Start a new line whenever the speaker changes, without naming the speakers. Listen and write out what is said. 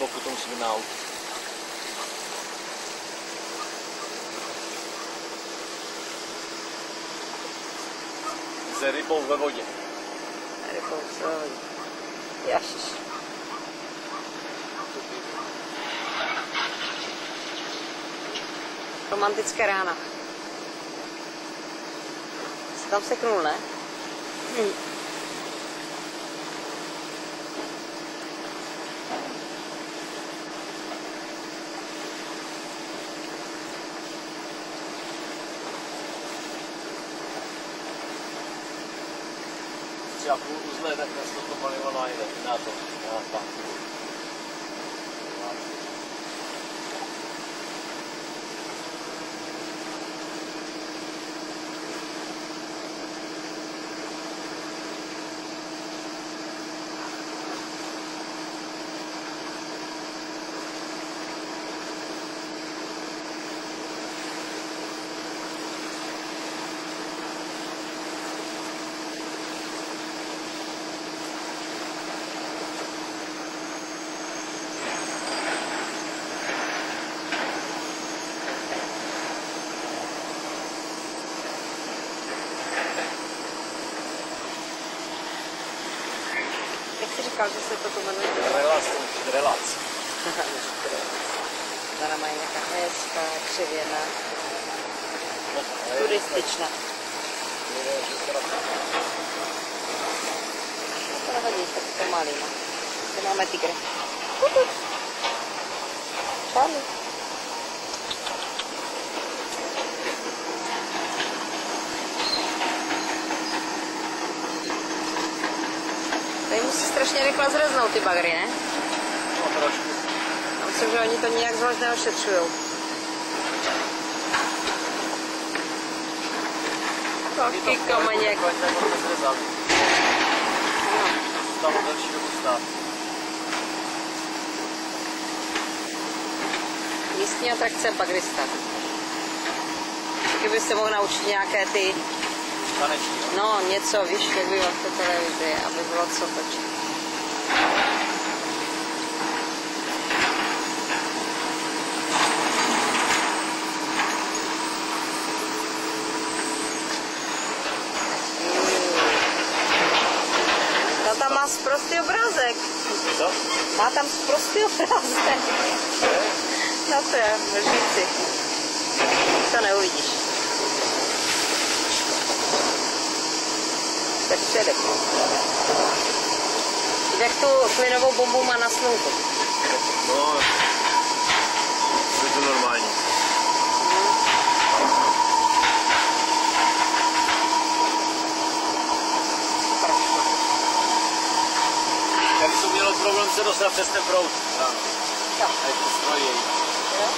boku to musí být na auto. S rybou ve vodě.
Rybou ve vodě. Jašiš. Romantické rána. Jsi tam seknul, ne?
Třeba půl uzle, tak nás to palivo najde. Na to. Na to.
Jak jsi říkal, že se to jmenuje?
Relax.
Tady mají nějaká hezká křivěna. Turističná. To nevadí, tak to malý. Tady máme tygry. Charlie. Tady musí strašně rychle zreznout ty bagry, ne?
No, trošku.
Já myslím, že oni to nijak zvlášť neošetřujou. Taky kameněk.
Tam další dobu stát.
Místní atrakce bagrista. Kdyby se mohl naučit nějaké ty...
Taneční, jo?
No, něco, víš, jak bylo v té televizi, aby bylo co točit. Tam má sprostý obrázek.
Co?
Má tam sprostý obrázek. No to je, lžíci. To neuvidíš. Tak předek. Jak tu plynovou bombu má na slunku.
No, je to normální. Jak jsem měl problém se dostat přes ten proud. Tak.
Jo.
A je to strojí.
Jo?